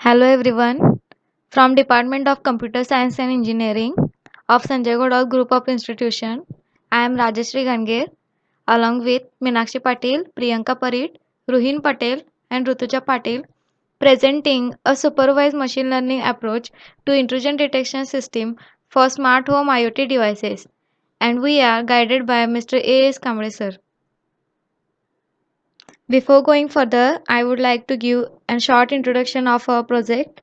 Hello everyone. From Department of Computer Science and Engineering of Sanjay Godal Group of Institution, I am Rajeshri Gangir along with Meenakshi Patil, Priyanka Parit, Ruhin Patel and Rutuja Patil presenting a supervised machine learning approach to intrusion detection system for smart home IoT devices, and we are guided by Mr. A.S. Kamble sir. Before going further, I would like to give a short introduction of our project.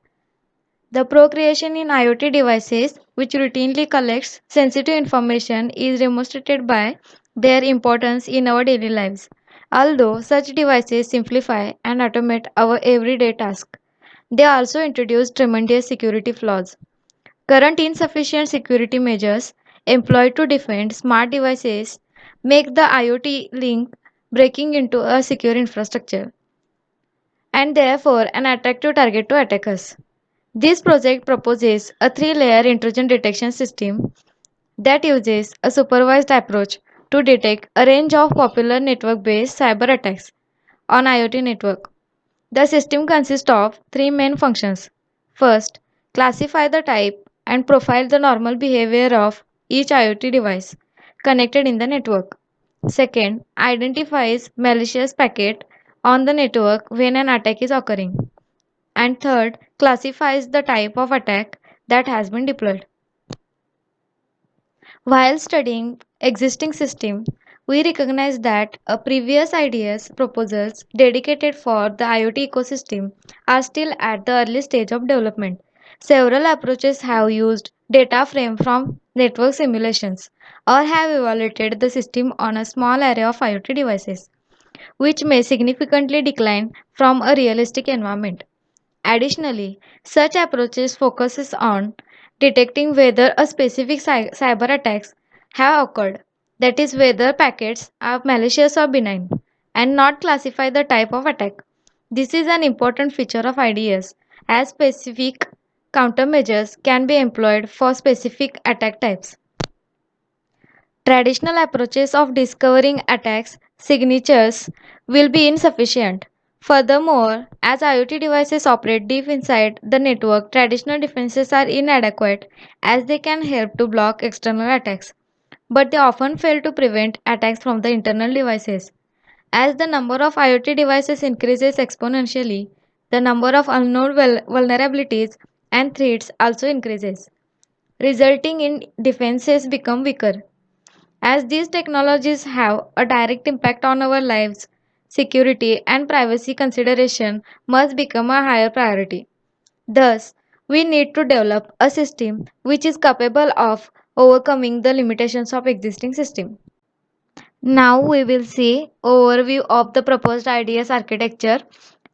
The procreation in IoT devices, which routinely collects sensitive information, is demonstrated by their importance in our daily lives. Although such devices simplify and automate our everyday tasks, they also introduce tremendous security flaws. Current insufficient security measures employed to defend smart devices make the IoT link breaking into a secure infrastructure and therefore an attractive target to attackers. This project proposes a three-layer intrusion detection system that uses a supervised approach to detect a range of popular network-based cyber attacks on IoT network. The system consists of three main functions. First, classify the type and profile the normal behavior of each IoT device connected in the network. Second, identifies malicious packet on the network when an attack is occurring. And third, classifies the type of attack that has been deployed. While studying existing system, we recognize that previous ideas proposals dedicated for the IoT ecosystem are still at the early stage of development. Several approaches have used data frame from network simulations or have evaluated the system on a small array of IoT devices, which may significantly decline from a realistic environment. Additionally, such approaches focuses on detecting whether a specific cyber attacks have occurred, that is whether packets are malicious or benign, and not classify the type of attack. This is an important feature of IDS as specific countermeasures can be employed for specific attack types. Traditional approaches of discovering attacks signatures will be insufficient. Furthermore, as IoT devices operate deep inside the network, traditional defenses are inadequate as they can help to block external attacks, but they often fail to prevent attacks from the internal devices. As the number of IoT devices increases exponentially, the number of unknown vulnerabilities and threats also increases, resulting in defenses become weaker. As these technologies have a direct impact on our lives, security and privacy consideration must become a higher priority. Thus, we need to develop a system which is capable of overcoming the limitations of existing system. Now we will see overview of the proposed IDS architecture,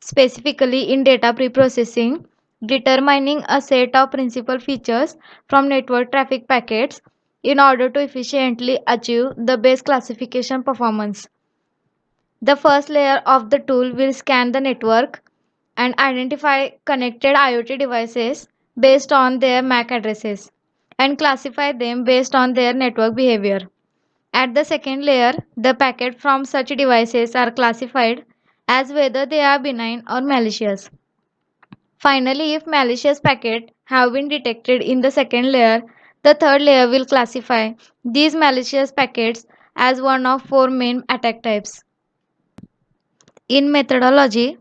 specifically in data preprocessing, determining a set of principal features from network traffic packets in order to efficiently achieve the best classification performance. The first layer of the tool will scan the network and identify connected IoT devices based on their MAC addresses and classify them based on their network behavior. At the second layer, the packets from such devices are classified as whether they are benign or malicious. Finally, if malicious packets have been detected in the second layer, the third layer will classify these malicious packets as one of four main attack types. In methodology,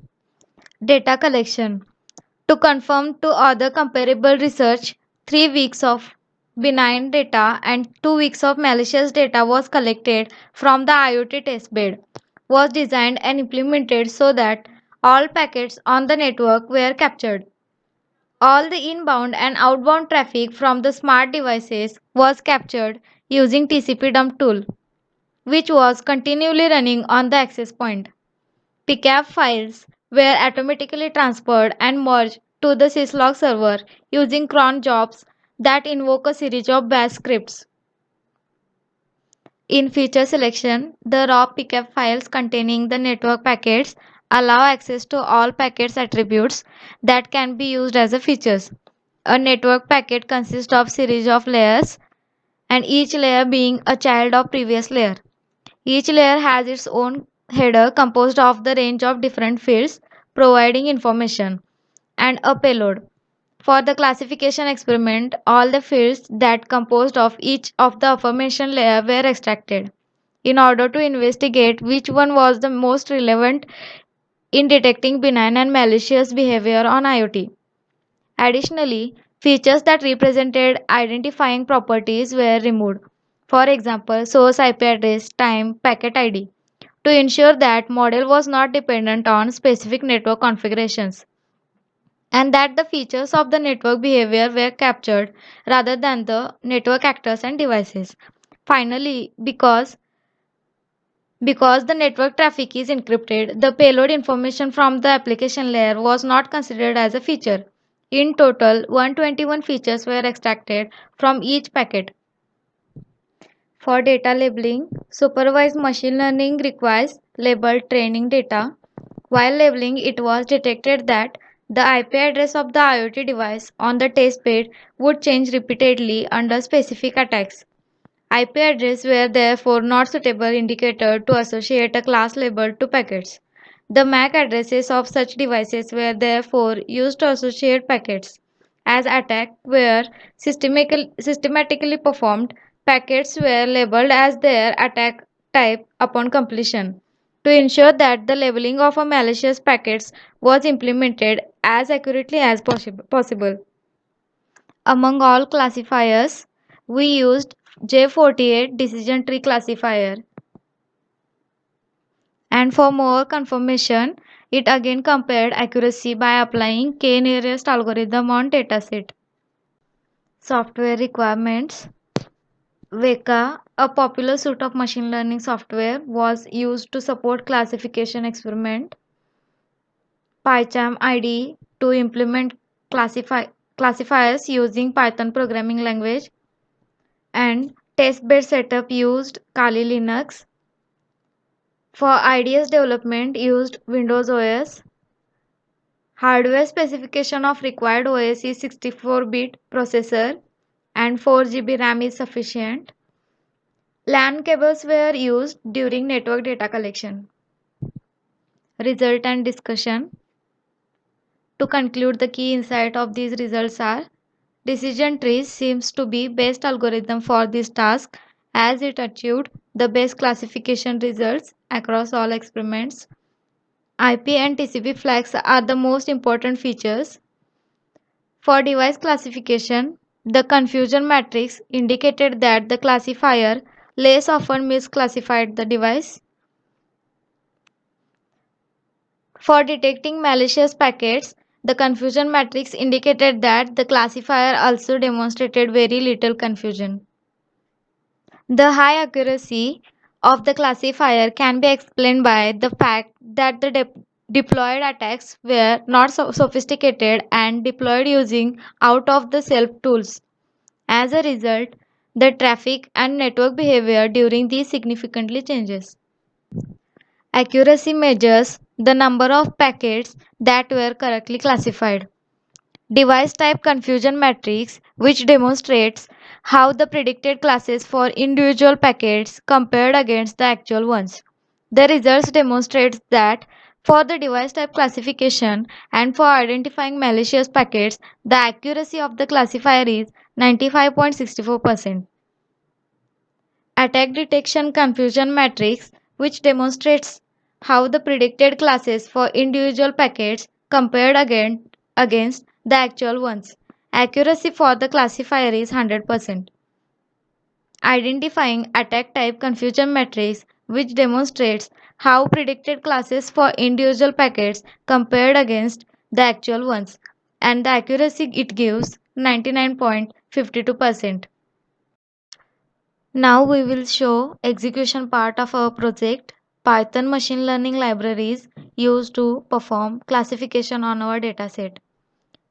data collection. To confirm to other comparable research, 3 weeks of benign data and 2 weeks of malicious data was collected from the IoT testbed, was designed and implemented so that all packets on the network were captured. All the inbound and outbound traffic from the smart devices was captured using TCP dump tool, which was continually running on the access point. PCAP files were automatically transferred and merged to the syslog server using cron jobs that invoke a series of bash scripts. In feature selection, the raw PCAP files containing the network packets allow access to all packets attributes that can be used as a features. A network packet consists of series of layers and each layer being a child of previous layer. Each layer has its own header composed of the range of different fields providing information and a payload. For the classification experiment, all the fields that composed of each of the aforementioned layer were extracted in order to investigate which one was the most relevant in detecting benign and malicious behavior on IoT. Additionally, features that represented identifying properties were removed. For example, source IP address, time, packet ID, to ensure that model was not dependent on specific network configurations and that the features of the network behavior were captured rather than the network actors and devices. Finally, because the network traffic is encrypted, the payload information from the application layer was not considered as a feature. In total, 121 features were extracted from each packet. For data labeling, supervised machine learning requires labeled training data. While labeling, it was detected that the IP address of the IoT device on the test bed would change repeatedly under specific attacks. IP addresses were therefore not suitable indicator to associate a class label to packets. The MAC addresses of such devices were therefore used to associate packets. As attacks were systematically performed, packets were labeled as their attack type upon completion. To ensure that the labeling of a malicious packets was implemented as accurately as possible. Among all classifiers, we used J48 decision tree classifier. And for more confirmation, it again compared accuracy by applying k-nearest algorithm on dataset. Software requirements. Weka, a popular suite of machine learning software, was used to support classification experiment. PyCharm IDE to implement classifiers using Python programming language. And testbed setup used Kali Linux. For IDS development used Windows OS. Hardware specification of required OS is 64-bit processor and 4 GB RAM is sufficient. LAN cables were used during network data collection. Result and discussion. To conclude, the key insight of these results are: decision trees seems to be best algorithm for this task as it achieved the best classification results across all experiments. IP and TCP flags are the most important features. For device classification, the confusion matrix indicated that the classifier less often misclassified the device. For detecting malicious packets, the confusion matrix indicated that the classifier also demonstrated very little confusion. The high accuracy of the classifier can be explained by the fact that the deployed attacks were not so sophisticated and deployed using out of the shelf tools. As a result, the traffic and network behavior during these significantly changes. Accuracy measures the number of packets that were correctly classified. Device type confusion matrix, which demonstrates how the predicted classes for individual packets compared against the actual ones. The results demonstrates that for the device type classification and for identifying malicious packets, the accuracy of the classifier is 95.64%. Attack detection confusion matrix, which demonstrates how the predicted classes for individual packets compared against the actual ones. Accuracy for the classifier is 100%. Identifying attack type confusion matrix, which demonstrates how predicted classes for individual packets compared against the actual ones, and the accuracy it gives 99.52%. Now we will show execution part of our project. Python machine learning libraries used to perform classification on our dataset.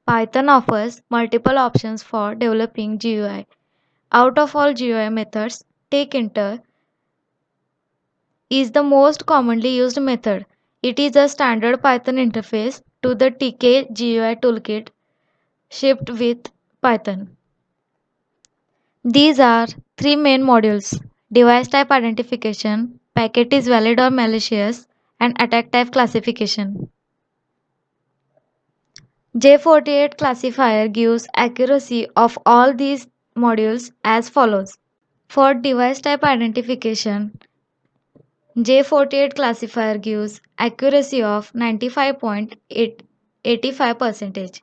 Python offers multiple options for developing GUI. Out of all GUI methods, takeInter is the most commonly used method. It is a standard Python interface to the TK GUI toolkit shipped with Python. These are three main modules: device type identification, packet is valid or malicious, and attack type classification. J48 classifier gives accuracy of all these modules as follows. For device type identification, J48 classifier gives accuracy of 95.85%.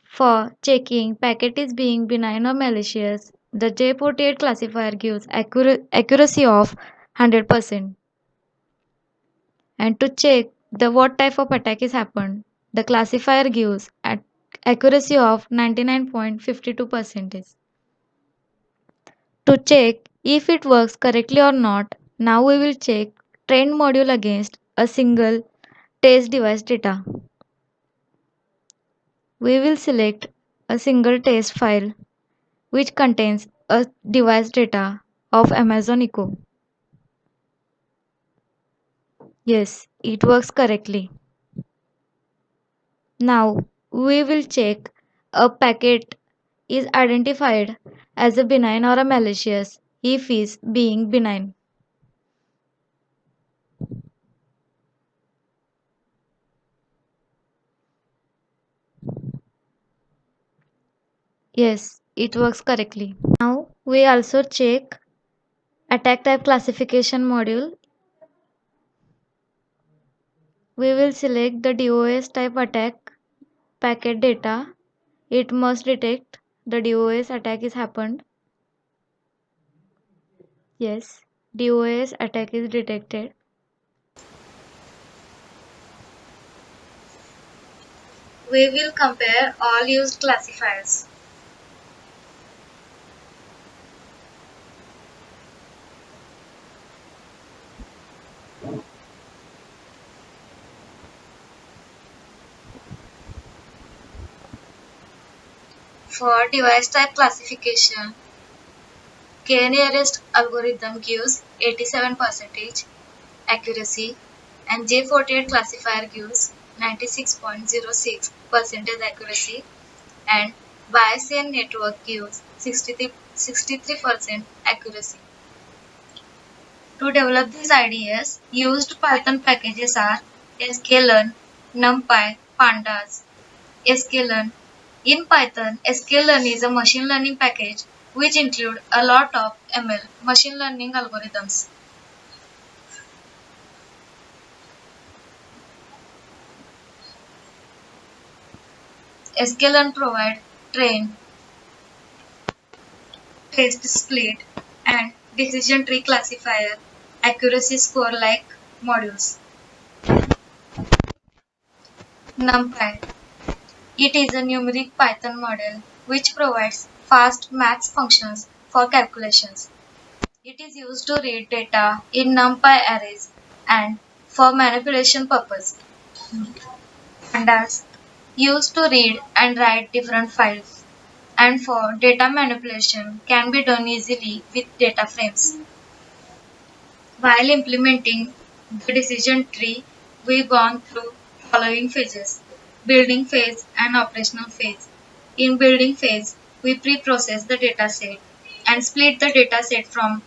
For checking packet is being benign or malicious, the J48 classifier gives accuracy of 100%. And to check the what type of attack is happened, the classifier gives accuracy of 99.52%. To check if it works correctly or not, now we will check trained module against a single test device data. We will select a single test file which contains a device data of Amazon Echo. Yes, it works correctly. Now we will check a packet is identified as a benign or a malicious if is being benign. Yes, it works correctly. Now we also check attack type classification module. We will select the DOS type attack packet data. It must detect the DOS attack is happened. Yes, DOS attack is detected. We will compare all used classifiers. For device type classification, K-nearest algorithm gives 87% accuracy and J48 classifier gives 96.06% accuracy and Bayesian network gives 63% accuracy. To develop these ideas, used Python packages are sklearn, NumPy, Pandas, sklearn. In Python, sklearn is a machine learning package which includes a lot of ML machine learning algorithms. Sklearn provides train, test split, and decision tree classifier accuracy score like modules. NumPy. It is a numeric Python model which provides fast math functions for calculations. It is used to read data in NumPy arrays and for manipulation purpose. Pandas used to read and write different files and for data manipulation can be done easily with data frames. While implementing the decision tree, we gone through following phases: building phase and operational phase. In building phase, we pre-process the dataset and split the dataset from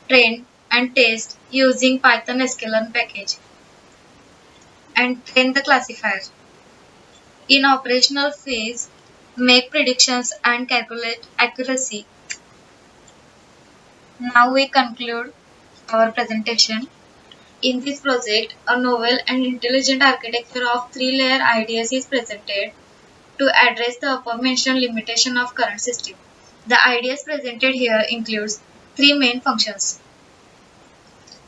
train and test using Python sklearn package and train the classifier. In operational phase, make predictions and calculate accuracy. Now we conclude our presentation. In this project, a novel and intelligent architecture of three-layer IDS is presented to address the aforementioned limitation of current system. The IDS presented here includes three main functions: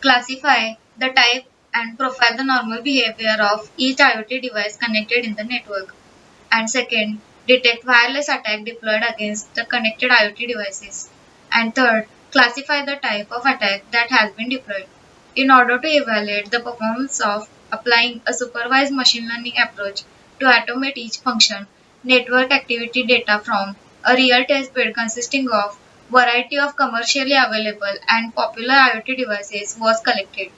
classify the type and profile the normal behavior of each IoT device connected in the network, and second, detect wireless attack deployed against the connected IoT devices, and third, classify the type of attack that has been deployed. In order to evaluate the performance of applying a supervised machine learning approach to automate each function, network activity data from a real test bed consisting of variety of commercially available and popular IoT devices was collected.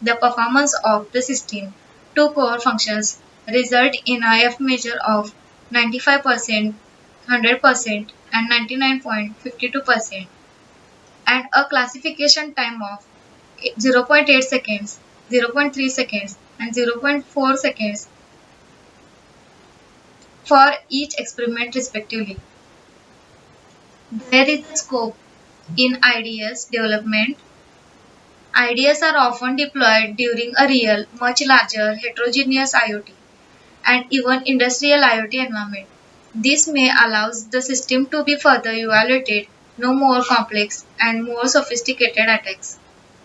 The performance of the system, two core functions, result in a F measure of 95%, 100%, and 99.52%, and a classification time of 0.8 seconds, 0.3 seconds, and 0.4 seconds for each experiment respectively. There is a scope in IDS development. IDS are often deployed during a real, much larger heterogeneous IoT and even industrial IoT environment. This may allow the system to be further evaluated, no more complex and more sophisticated attacks.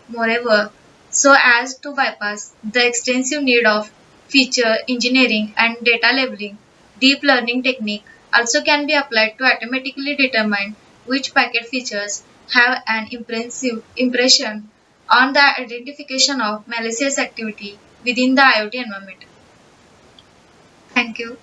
Moreover, so as to bypass the extensive need of feature engineering and data labeling, deep learning technique also can be applied to automatically determine which packet features have an impressive impression on the identification of malicious activity within the IoT environment. Thank you.